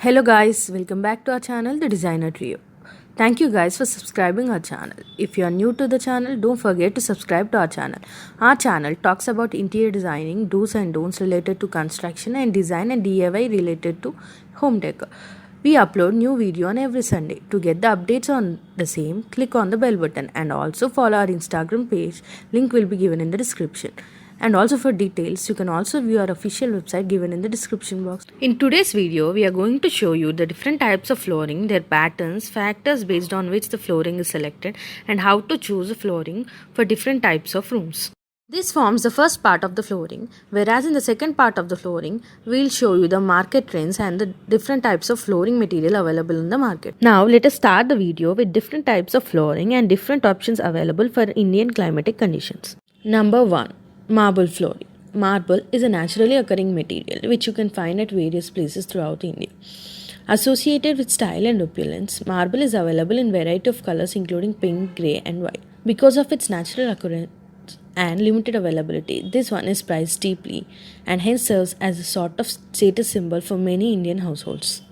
Hello guys, welcome back to our channel The Designer Trio. Thank you guys for subscribing our channel. If you are new to the channel, don't forget to subscribe to our channel. Our channel talks about interior designing, do's and don'ts related to construction and design and DIY related to home decor. We upload new video on every Sunday. To get the updates on the same, click on the bell button and also follow our Instagram page. Link will be given in the description. And also for details, you can also view our official website given in the description box. In today's video, we are going to show you the different types of flooring, their patterns, factors based on which the flooring is selected, and how to choose a flooring for different types of rooms. This forms the first part of the flooring, whereas in the second part of the flooring, we'll show you the market trends and the different types of flooring material available in the market. Now, let us start the video with different types of flooring and different options available for Indian climatic conditions. Number 1. Marble flooring. Marble is a naturally occurring material which you can find at various places throughout India. Associated with style and opulence, marble is available in variety of colors including pink, grey and white. Because of its natural occurrence and limited availability, this one is prized deeply and hence serves as a sort of status symbol for many Indian households.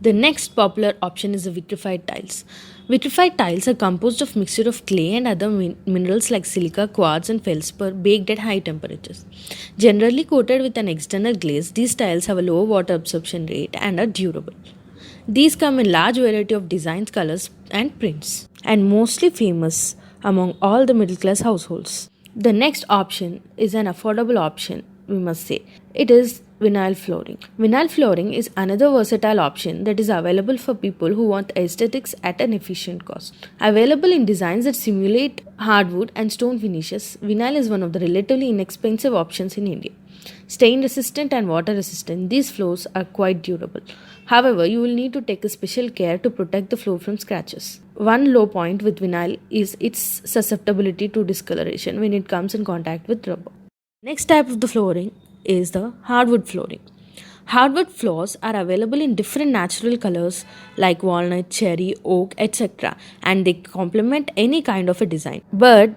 The next popular option is the vitrified tiles. Vitrified tiles are composed of mixture of clay and other minerals like silica, quartz and feldspar baked at high temperatures. Generally coated with an external glaze, these tiles have a low water absorption rate and are durable. These come in large variety of designs, colors and prints, and mostly famous among all the middle class households. The next option is an affordable option, we must say. It is vinyl flooring. Vinyl flooring is another versatile option that is available for people who want aesthetics at an efficient cost. Available in designs that simulate hardwood and stone finishes, vinyl is one of the relatively inexpensive options in India. Stain resistant and water resistant, these floors are quite durable. However, you will need to take a special care to protect the floor from scratches. One low point with vinyl is its susceptibility to discoloration when it comes in contact with rubber. Next type of the flooring is the hardwood flooring. Hardwood floors are available in different natural colors like walnut, cherry, oak, etc. and they complement any kind of a design. But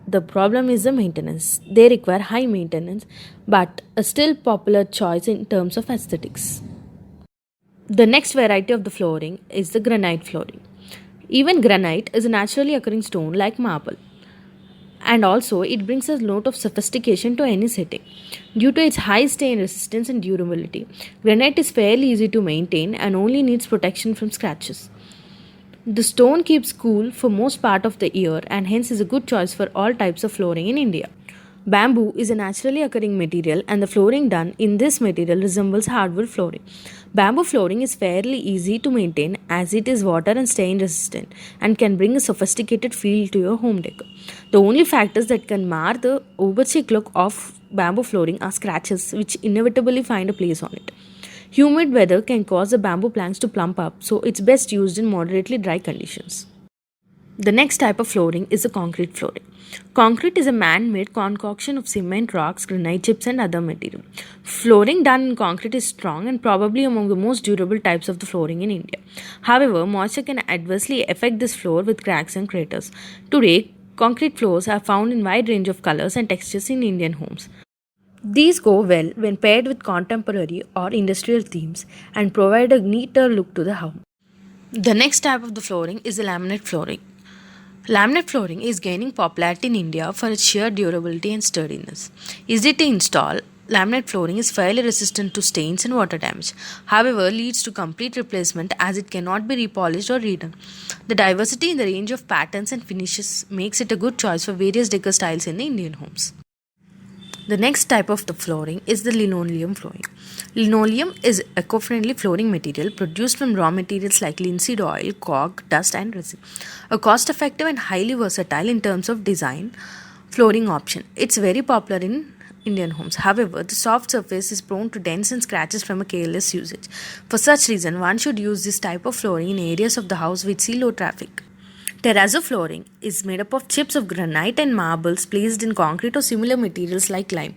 the problem is the maintenance. They require high maintenance but a still popular choice in terms of aesthetics. The next variety of the flooring is the granite flooring. Even granite is a naturally occurring stone like marble. And also it brings a note of sophistication to any setting. Due to its high stain resistance and durability, granite is fairly easy to maintain and only needs protection from scratches. The stone keeps cool for most part of the year and hence is a good choice for all types of flooring in India. Bamboo is a naturally occurring material and the flooring done in this material resembles hardwood flooring. Bamboo flooring is fairly easy to maintain as it is water and stain resistant and can bring a sophisticated feel to your home decor. The only factors that can mar the overcheck look of bamboo flooring are scratches which inevitably find a place on it. Humid weather can cause the bamboo planks to plump up, so it's best used in moderately dry conditions. The next type of flooring is the concrete flooring. Concrete is a man-made concoction of cement, rocks, granite chips and other material. Flooring done in concrete is strong and probably among the most durable types of the flooring in India. However, moisture can adversely affect this floor with cracks and craters. Today, concrete floors are found in wide range of colors and textures in Indian homes. These go well when paired with contemporary or industrial themes and provide a neater look to the home. The next type of the flooring is the laminate flooring. Laminate flooring is gaining popularity in India for its sheer durability and sturdiness. Easy to install, laminate flooring is fairly resistant to stains and water damage. However, leads to complete replacement as it cannot be repolished or redone. The diversity in the range of patterns and finishes makes it a good choice for various decor styles in the Indian homes. The next type of the flooring is the linoleum flooring. Linoleum is eco-friendly flooring material produced from raw materials like linseed oil, cork, dust and resin. A cost-effective and highly versatile in terms of design flooring option. It's very popular in Indian homes. However, the soft surface is prone to dents and scratches from a careless usage. For such reason, one should use this type of flooring in areas of the house which see low traffic. Terrazzo flooring is made up of chips of granite and marbles placed in concrete or similar materials like lime.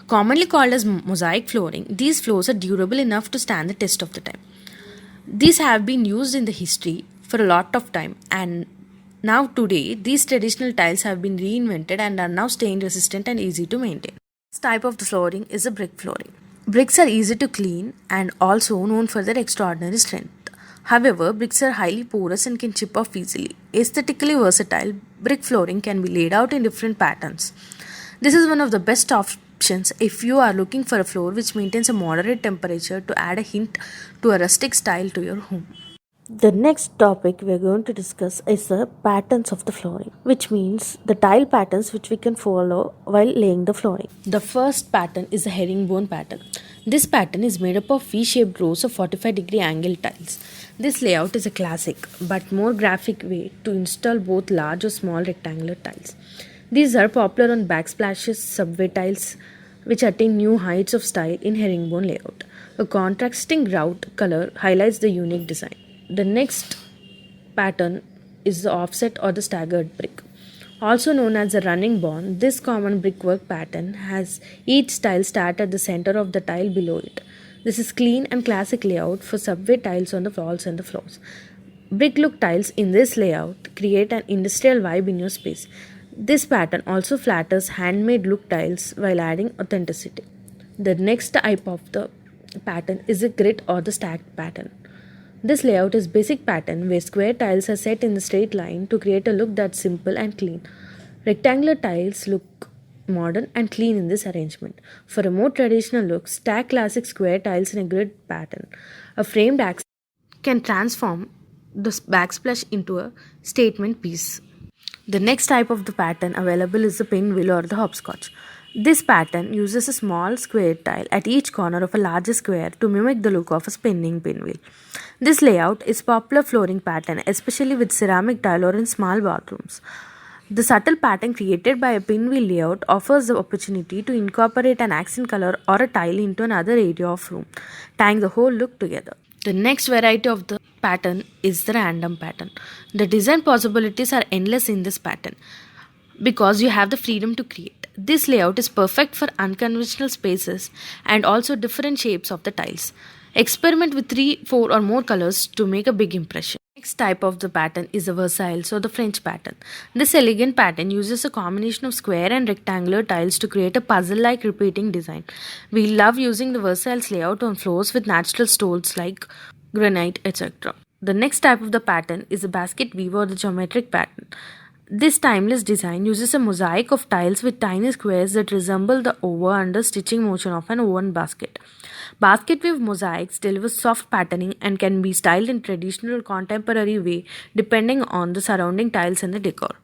Commonly called as mosaic flooring, these floors are durable enough to stand the test of the time. These have been used in the history for a lot of time and now today these traditional tiles have been reinvented and are now stain resistant and easy to maintain. This type of the flooring is a brick flooring. Bricks are easy to clean and also known for their extraordinary strength. However, bricks are highly porous and can chip off easily. Aesthetically versatile, brick flooring can be laid out in different patterns. This is one of the best options if you are looking for a floor which maintains a moderate temperature to add a hint to a rustic style to your home. The next topic we are going to discuss is the patterns of the flooring, which means the tile patterns which we can follow while laying the flooring. The first pattern is the herringbone pattern. This pattern is made up of V-shaped rows of 45-degree angle tiles. This layout is a classic but more graphic way to install both large or small rectangular tiles. These are popular on backsplashes, subway tiles, which attain new heights of style in herringbone layout. A contrasting grout color highlights the unique design. The next pattern is the offset or the staggered brick. Also known as the running bond, this common brickwork pattern has each tile start at the center of the tile below it. This is clean and classic layout for subway tiles on the walls and the floors. Brick look tiles in this layout create an industrial vibe in your space. This pattern also flatters handmade look tiles while adding authenticity. The next type of the pattern is the grid or the stacked pattern. This layout is basic pattern where square tiles are set in a straight line to create a look that's simple and clean. Rectangular tiles look modern and clean in this arrangement. For a more traditional look, stack classic square tiles in a grid pattern. A framed axis can transform the backsplash into a statement piece. The next type of the pattern available is the pinwheel or the hopscotch. This pattern uses a small square tile at each corner of a larger square to mimic the look of a spinning pinwheel. This layout is popular flooring pattern, especially with ceramic tile or in small bathrooms. The subtle pattern created by a pinwheel layout offers the opportunity to incorporate an accent color or a tile into another area of room, tying the whole look together. The next variety of the pattern is the random pattern. The design possibilities are endless in this pattern because you have the freedom to create. This layout is perfect for unconventional spaces and also different shapes of the tiles. Experiment with 3, 4 or more colors to make a big impression. Next type of the pattern is the Versailles or the French pattern. This elegant pattern uses a combination of square and rectangular tiles to create a puzzle-like repeating design. We love using the Versailles layout on floors with natural stones like granite, etc. The next type of the pattern is the basket weave or the geometric pattern. This timeless design uses a mosaic of tiles with tiny squares that resemble the over-under stitching motion of an woven basket. Basket weave mosaics deliver soft patterning and can be styled in traditional or contemporary way depending on the surrounding tiles and the decor.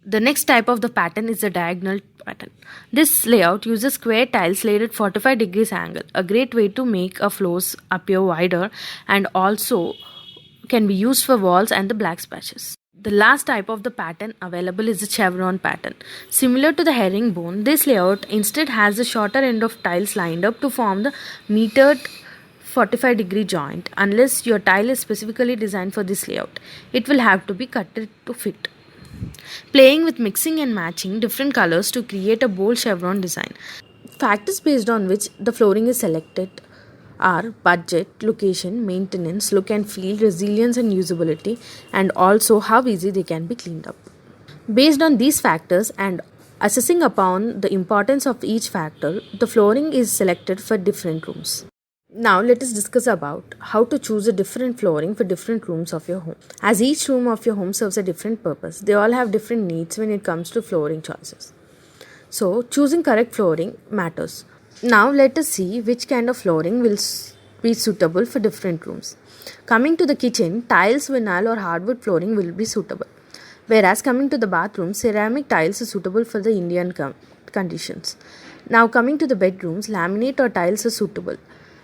The next type of the pattern is the diagonal pattern. This layout uses square tiles laid at 45 degrees angle, a great way to make a floors appear wider and also can be used for walls and the black splashes. The last type of the pattern available is the chevron pattern. Similar to the herringbone, this layout instead has the shorter end of tiles lined up to form the metered 45-degree joint. Unless your tile is specifically designed for this layout, it will have to be cut to fit. Playing with mixing and matching different colors to create a bold chevron design. Factors based on which the flooring is selected are budget, location, maintenance, look and feel, resilience and usability, and also how easy they can be cleaned up. Based on these factors and assessing upon the importance of each factor, the flooring is selected for different rooms. Now let us discuss about how to choose a different flooring for different rooms of your home. As each room of your home serves a different purpose, they all have different needs when it comes to flooring choices. So choosing correct flooring matters. Now let us see which kind of flooring will be suitable for different rooms. Coming to the kitchen, tiles, vinyl or hardwood flooring will be suitable. Whereas coming to the bathroom, ceramic tiles are suitable for the Indian conditions. Now coming to the bedrooms, laminate or tiles are suitable.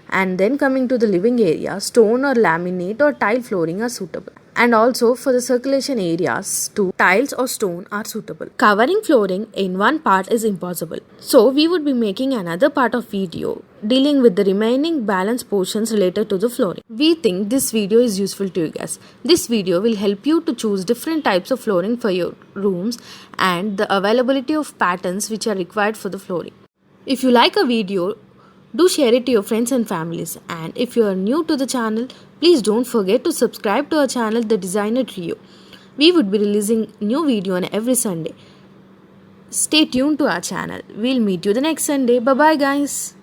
And then coming to the living area, stone or laminate or tile flooring are suitable. And also for the circulation areas too, tiles or stone are suitable. Covering flooring in one part is impossible. So we would be making another part of video dealing with the remaining balance portions related to the flooring. We think this video is useful to you guys. This video will help you to choose different types of flooring for your rooms and the availability of patterns which are required for the flooring. If you like a video, do share it to your friends and families, and if you are new to the channel, please don't forget to subscribe to our channel The Designer Trio. We would be releasing new video on every Sunday. Stay tuned to our channel. We'll meet you the next Sunday. Bye bye guys.